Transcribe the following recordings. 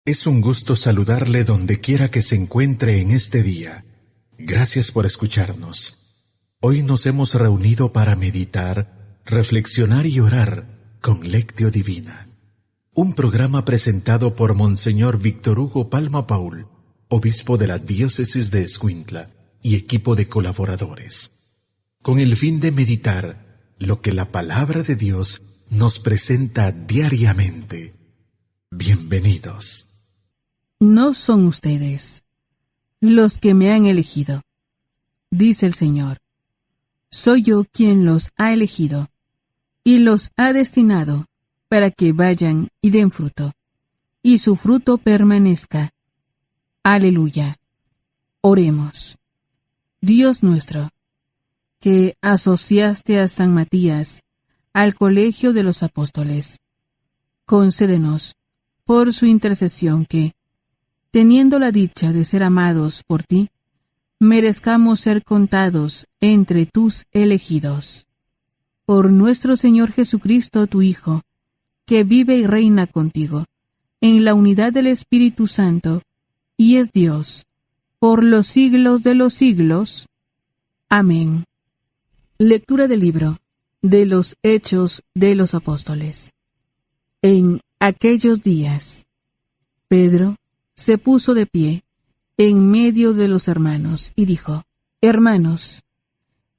Es un gusto saludarle donde quiera que se encuentre en este día. Gracias por escucharnos. Hoy nos hemos reunido para meditar, reflexionar y orar con Lectio Divina. Un programa presentado por Monseñor Víctor Hugo Palma Paul, obispo de la diócesis de Escuintla y equipo de colaboradores, con el fin de meditar lo que la palabra de Dios nos presenta diariamente. Bienvenidos. No son ustedes los que me han elegido, dice el Señor. Soy yo quien los ha elegido y los ha destinado para que vayan y den fruto, y su fruto permanezca. Aleluya. Oremos. Dios nuestro, que asociaste a San Matías al colegio de los apóstoles, concédenos, por su intercesión, que, teniendo la dicha de ser amados por ti, merezcamos ser contados entre tus elegidos. Por nuestro Señor Jesucristo, tu Hijo, que vive y reina contigo, en la unidad del Espíritu Santo, y es Dios, por los siglos de los siglos. Amén. Lectura del libro de los Hechos de los Apóstoles. En aquellos días, Pedro se puso de pie en medio de los hermanos y dijo: Hermanos,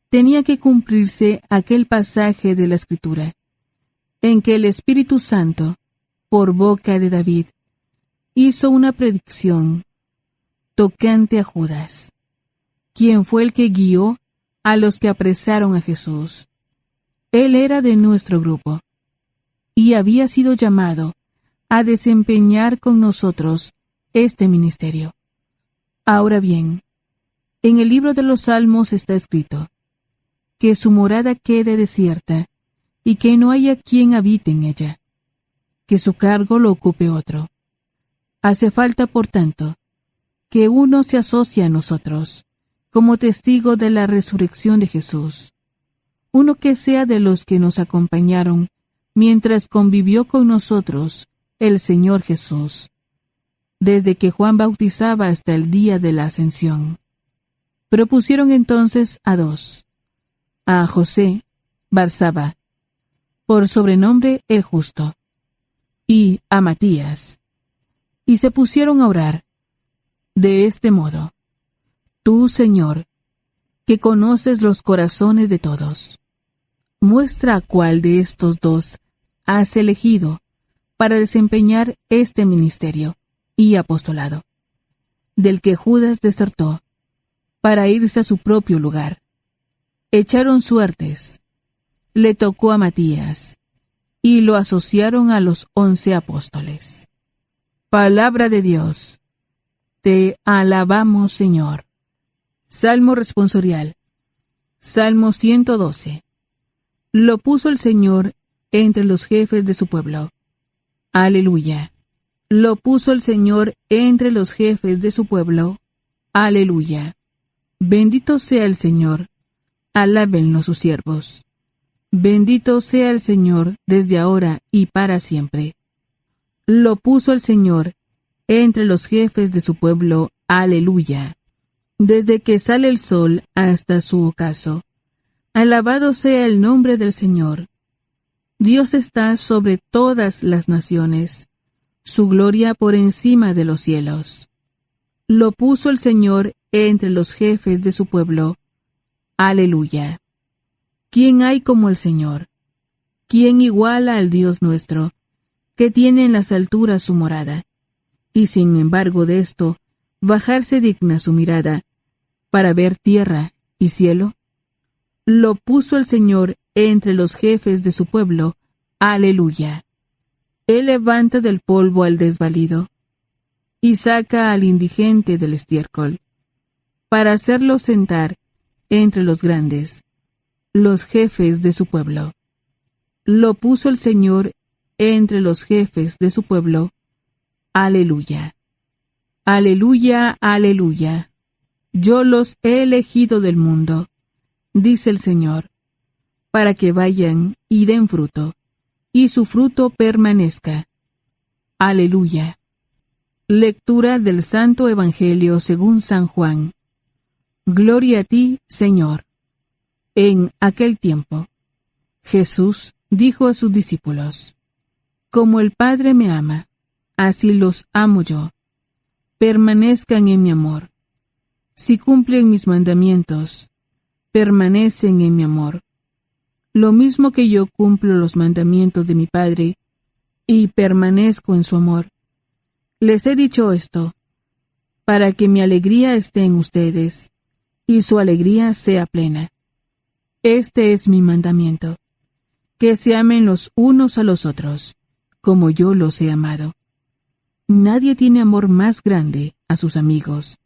tenía que cumplirse aquel pasaje de la Escritura, en que el Espíritu Santo, por boca de David, hizo una predicción tocante a Judas, quien fue el que guió a los que apresaron a Jesús. Él era de nuestro grupo, y había sido llamado a desempeñar con nosotros este ministerio. Ahora bien, en el libro de los Salmos está escrito: que su morada quede desierta, y que no haya quien habite en ella, que su cargo lo ocupe otro. Hace falta, por tanto, que uno se asocie a nosotros, como testigo de la resurrección de Jesús, uno que sea de los que nos acompañaron mientras convivió con nosotros el Señor Jesús, desde que Juan bautizaba hasta el día de la ascensión. Propusieron entonces a dos: a José Barsaba, por sobrenombre el Justo, y a Matías, y se pusieron a orar de este modo: Tú, Señor, que conoces los corazones de todos, muestra a cuál de estos dos has elegido para desempeñar este ministerio y apostolado, del que Judas desertó para irse a su propio lugar. Echaron suertes, le tocó a Matías, y lo asociaron a los 11 apóstoles. Palabra de Dios. Te alabamos, Señor. Salmo responsorial. Salmo 112. Lo puso el Señor entre los jefes de su pueblo. Aleluya. Lo puso el Señor entre los jefes de su pueblo. Aleluya. Bendito sea el Señor. Alábenlo sus siervos. Bendito sea el Señor desde ahora y para siempre. Lo puso el Señor entre los jefes de su pueblo. Aleluya. Desde que sale el sol hasta su ocaso. Alabado sea el nombre del Señor. Dios está sobre todas las naciones, su gloria por encima de los cielos. Lo puso el Señor entre los jefes de su pueblo. Aleluya. ¿Quién hay como el Señor? ¿Quién iguala al Dios nuestro, que tiene en las alturas su morada, y sin embargo de esto, bajarse digna su mirada, para ver tierra y cielo? Lo puso el Señor entre los jefes de su pueblo. Aleluya. Él levanta del polvo al desvalido, y saca al indigente del estiércol, para hacerlo sentar entre los grandes, los jefes de su pueblo. Lo puso el Señor entre los jefes de su pueblo. Aleluya. Aleluya, aleluya. Yo los he elegido del mundo, dice el Señor, para que vayan y den fruto, y su fruto permanezca. Aleluya. Lectura del Santo Evangelio según San Juan. Gloria a ti, Señor. En aquel tiempo, Jesús dijo a sus discípulos: Como el Padre me ama, así los amo yo. Permanezcan en mi amor. Si cumplen mis mandamientos, permanecen en mi amor. Lo mismo que yo cumplo los mandamientos de mi Padre y permanezco en su amor. Les he dicho esto, para que mi alegría esté en ustedes y su alegría sea plena. Este es mi mandamiento, que se amen los unos a los otros, como yo los he amado. Nadie tiene amor más grande a sus amigos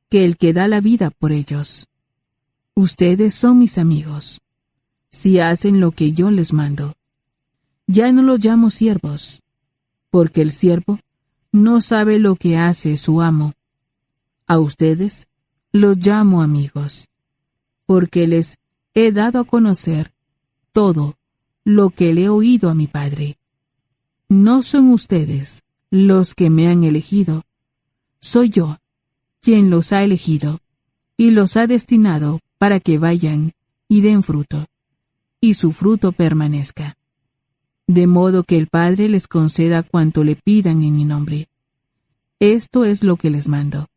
que el que da la vida por ellos. Ustedes son mis amigos, si hacen lo que yo les mando. Ya no los llamo siervos, porque el siervo no sabe lo que hace su amo. A ustedes los llamo amigos, porque les he dado a conocer todo lo que le he oído a mi Padre. No son ustedes los que me han elegido, soy yo quien los ha elegido y los ha destinado para que vayan y den fruto, y su fruto permanezca, de modo que el Padre les conceda cuanto le pidan en mi nombre. Esto es lo que les mando,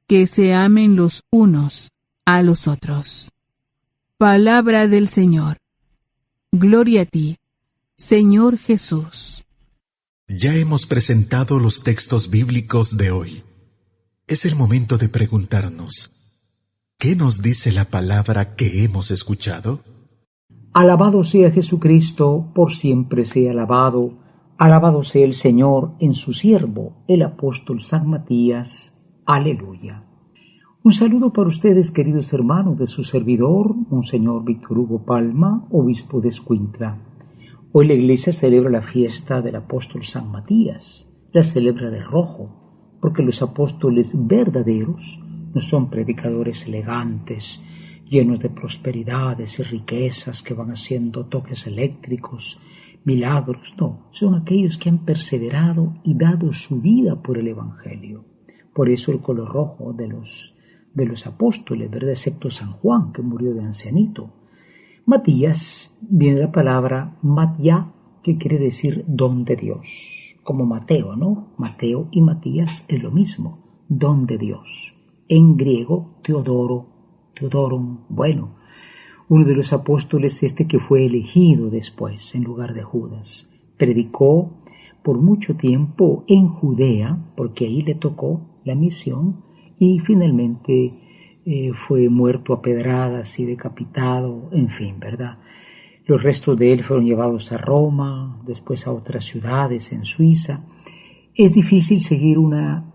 que se amen los unos a los otros. Palabra del Señor. Gloria a ti, Señor Jesús. Ya hemos presentado los textos bíblicos de hoy. Es el momento de preguntarnos, ¿qué nos dice la palabra que hemos escuchado? Alabado sea Jesucristo, por siempre sea alabado. Alabado sea el Señor en su siervo, el apóstol San Matías. Aleluya. Un saludo para ustedes, queridos hermanos, de su servidor, Monseñor Víctor Hugo Palma, obispo de Escuintla. Hoy la Iglesia celebra la fiesta del apóstol San Matías. La celebra de rojo, porque los apóstoles verdaderos no son predicadores elegantes, llenos de prosperidades y riquezas que van haciendo toques eléctricos, milagros. No, son aquellos que han perseverado y dado su vida por el Evangelio. Por eso el color rojo de los apóstoles, ¿verdad? Excepto San Juan, que murió de ancianito. Matías viene la palabra Matía, que quiere decir don de Dios, como Mateo, ¿no? Mateo y Matías es lo mismo, don de Dios. En griego, Teodoron, bueno, uno de los apóstoles que fue elegido después en lugar de Judas. Predicó por mucho tiempo en Judea, porque ahí le tocó la misión, y finalmente fue muerto a pedradas y decapitado, en fin, ¿verdad? Los restos de él fueron llevados a Roma, después a otras ciudades en Suiza. Es difícil seguir una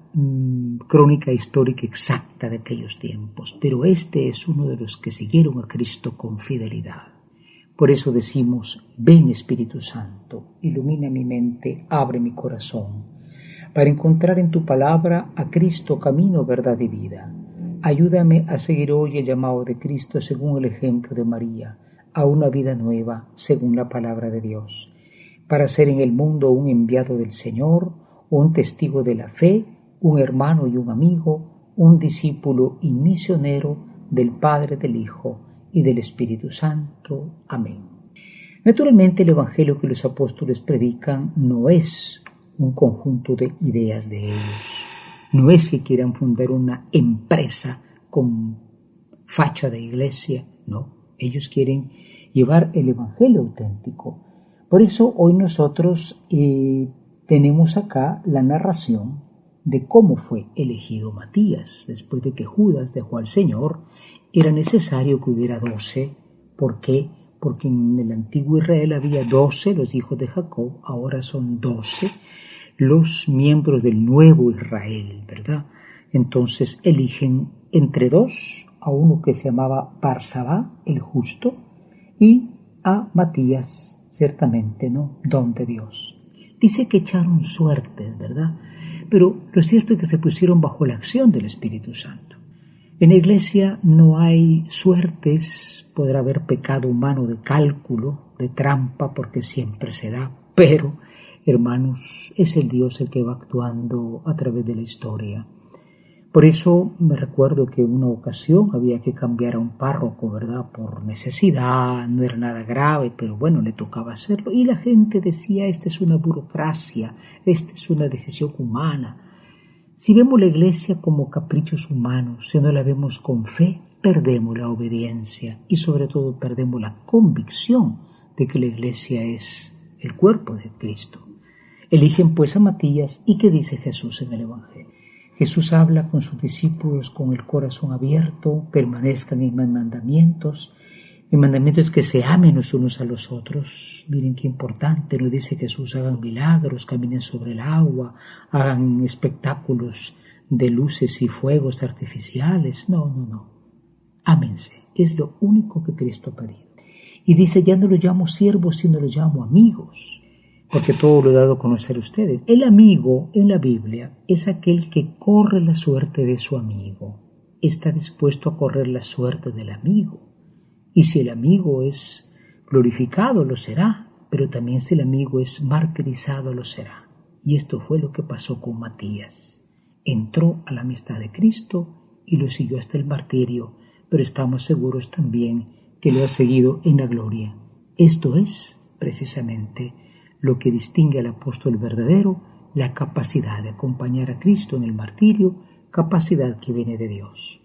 crónica histórica exacta de aquellos tiempos, pero este es uno de los que siguieron a Cristo con fidelidad. Por eso decimos: ven Espíritu Santo, ilumina mi mente, abre mi corazón, para encontrar en tu palabra a Cristo, camino, verdad y vida. Ayúdame a seguir hoy el llamado de Cristo según el ejemplo de María, a una vida nueva según la palabra de Dios, para ser en el mundo un enviado del Señor, un testigo de la fe, un hermano y un amigo, un discípulo y misionero del Padre, del Hijo y del Espíritu Santo. Amén. Naturalmente, el Evangelio que los apóstoles predican no es un conjunto de ideas de ellos. No es que quieran fundar una empresa con facha de iglesia, no. Ellos quieren llevar el Evangelio auténtico. Por eso hoy nosotros tenemos acá la narración de cómo fue elegido Matías. Después de que Judas dejó al Señor, era necesario que hubiera 12. ¿Por qué? Porque en el antiguo Israel había 12, los hijos de Jacob, ahora son 12, los miembros del nuevo Israel, ¿verdad? Entonces eligen entre 2, a uno que se llamaba Barsabá, el justo, y a Matías, ciertamente, ¿no? Don de Dios. Dice que echaron suertes, ¿verdad? Pero lo cierto es que se pusieron bajo la acción del Espíritu Santo. En la iglesia no hay suertes, podrá haber pecado humano de cálculo, de trampa, porque siempre se da, pero Hermanos, es el Dios el que va actuando a través de la historia. Por eso me recuerdo que en una ocasión había que cambiar a un párroco, ¿verdad? Por necesidad, no era nada grave, pero bueno, le tocaba hacerlo. Y la gente decía, esta es una burocracia, esta es una decisión humana. Si vemos la Iglesia como caprichos humanos, si no la vemos con fe, perdemos la obediencia y sobre todo perdemos la convicción de que la Iglesia es el cuerpo de Cristo. Eligen pues a Matías, ¿y qué dice Jesús en el Evangelio? Jesús habla con sus discípulos con el corazón abierto, permanezcan en mis mandamientos. Mi mandamiento es que se amen los unos a los otros. Miren qué importante, no dice Jesús, hagan milagros, caminen sobre el agua, hagan espectáculos de luces y fuegos artificiales. No. Ámense, es lo único que Cristo ha pedido. Y dice, ya no los llamo siervos, sino los llamo amigos, porque todo lo he dado a conocer a ustedes. El amigo en la Biblia es aquel que corre la suerte de su amigo, está dispuesto a correr la suerte del amigo. Y si el amigo es glorificado, lo será, pero también si el amigo es martirizado, lo será. Y esto fue lo que pasó con Matías. Entró a la amistad de Cristo y lo siguió hasta el martirio, pero estamos seguros también que lo ha seguido en la gloria. Esto es, precisamente, lo que distingue al apóstol verdadero, la capacidad de acompañar a Cristo en el martirio, capacidad que viene de Dios.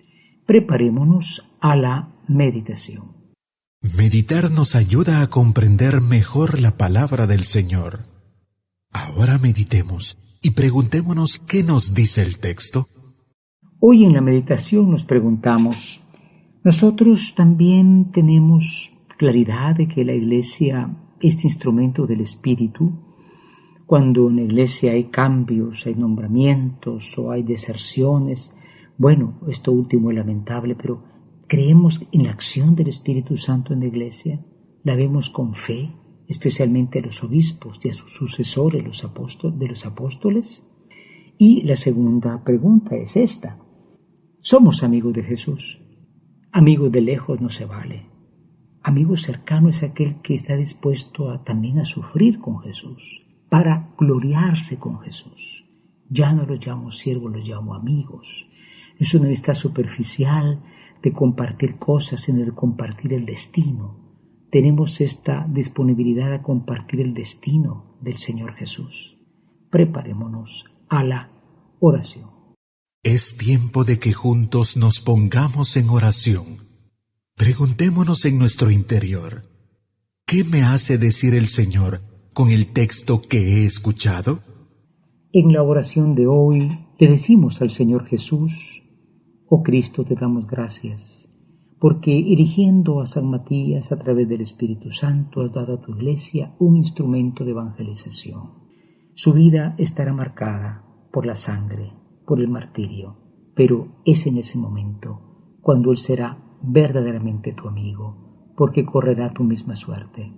Preparémonos a la meditación. Meditar nos ayuda a comprender mejor la palabra del Señor. Ahora meditemos y preguntémonos qué nos dice el texto. Hoy en la meditación nos preguntamos, nosotros también tenemos claridad de que la Iglesia es instrumento del Espíritu. Cuando en la Iglesia hay cambios, hay nombramientos o hay deserciones, bueno, esto último es lamentable, pero ¿creemos en la acción del Espíritu Santo en la Iglesia? ¿La vemos con fe, especialmente a los obispos y a sus sucesores, los apóstoles? Y la segunda pregunta es esta. ¿Somos amigos de Jesús? Amigos de lejos no se vale. Amigo cercano es aquel que está dispuesto también a sufrir con Jesús, para gloriarse con Jesús. Ya no los llamo siervos, los llamo amigos. Es una amistad superficial de compartir cosas, sino de compartir el destino. Tenemos esta disponibilidad a compartir el destino del Señor Jesús. Preparémonos a la oración. Es tiempo de que juntos nos pongamos en oración. Preguntémonos en nuestro interior, ¿qué me hace decir el Señor con el texto que he escuchado? En la oración de hoy le decimos al Señor Jesús, oh Cristo, te damos gracias, porque eligiendo a San Matías a través del Espíritu Santo has dado a tu Iglesia un instrumento de evangelización. Su vida estará marcada por la sangre, por el martirio, pero es en ese momento cuando Él será verdaderamente tu amigo, porque correrá tu misma suerte.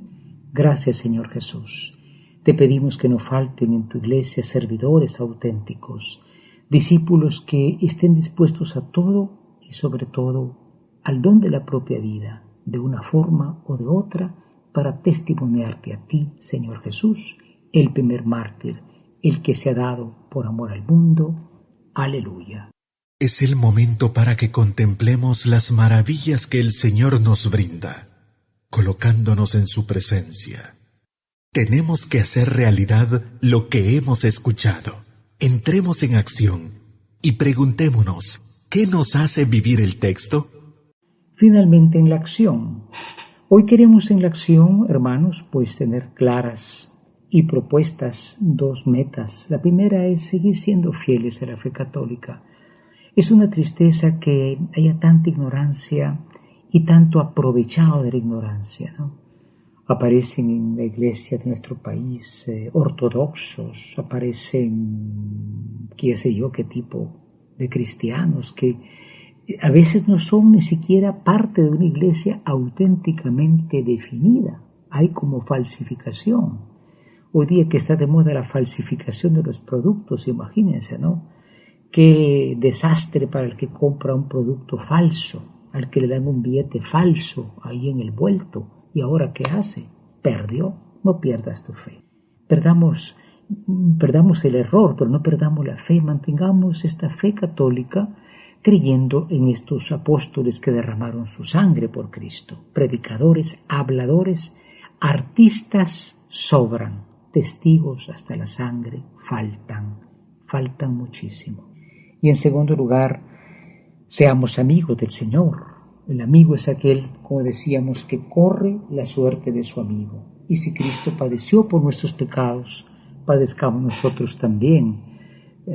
Gracias, Señor Jesús. Te pedimos que no falten en tu Iglesia servidores auténticos, discípulos que estén dispuestos a todo y sobre todo al don de la propia vida, de una forma o de otra, para testimoniarte a ti, Señor Jesús, el primer mártir, el que se ha dado por amor al mundo. Aleluya. Es el momento para que contemplemos las maravillas que el Señor nos brinda, colocándonos en su presencia. Tenemos que hacer realidad lo que hemos escuchado. Entremos en acción y preguntémonos, ¿qué nos hace vivir el texto? Finalmente en la acción. Hoy queremos en la acción, hermanos, pues tener claras y propuestas dos metas. La primera es seguir siendo fieles a la fe católica. Es una tristeza que haya tanta ignorancia y tanto aprovechado de la ignorancia, ¿no? Aparecen en la iglesia de nuestro país ortodoxos, aparecen qué sé yo qué tipo de cristianos que a veces no son ni siquiera parte de una iglesia auténticamente definida. Hay como falsificación. Hoy día que está de moda la falsificación de los productos, imagínense, ¿no? Qué desastre para el que compra un producto falso, al que le dan un billete falso ahí en el vuelto. ¿Y ahora qué hace? Perdió. No pierdas tu fe. Perdamos perdamos el error, pero no perdamos la fe. Mantengamos esta fe católica creyendo en estos apóstoles que derramaron su sangre por Cristo. Predicadores, habladores, artistas sobran, testigos hasta la sangre faltan muchísimo. Y en segundo lugar, seamos amigos del Señor. El amigo es aquel, como decíamos, que corre la suerte de su amigo. Y si Cristo padeció por nuestros pecados, padezcamos nosotros también.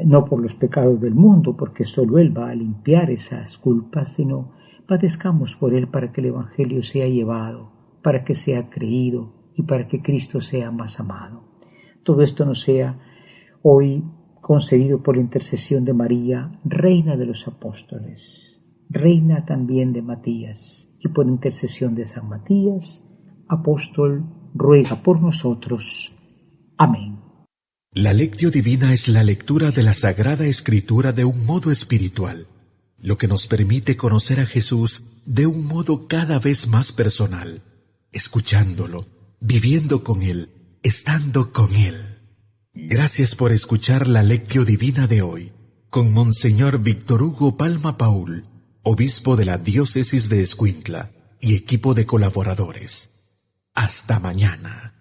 No por los pecados del mundo, porque solo Él va a limpiar esas culpas, sino padezcamos por Él para que el Evangelio sea llevado, para que sea creído y para que Cristo sea más amado. Todo esto nos sea hoy concedido por la intercesión de María, Reina de los Apóstoles, Reina también de Matías, y por intercesión de San Matías, Apóstol, ruega por nosotros. Amén. La Lectio Divina es la lectura de la Sagrada Escritura de un modo espiritual, lo que nos permite conocer a Jesús de un modo cada vez más personal, escuchándolo, viviendo con Él, estando con Él. Gracias por escuchar la Lectio Divina de hoy, con Monseñor Víctor Hugo Palma Paul, obispo de la Diócesis de Escuintla, y equipo de colaboradores. Hasta mañana.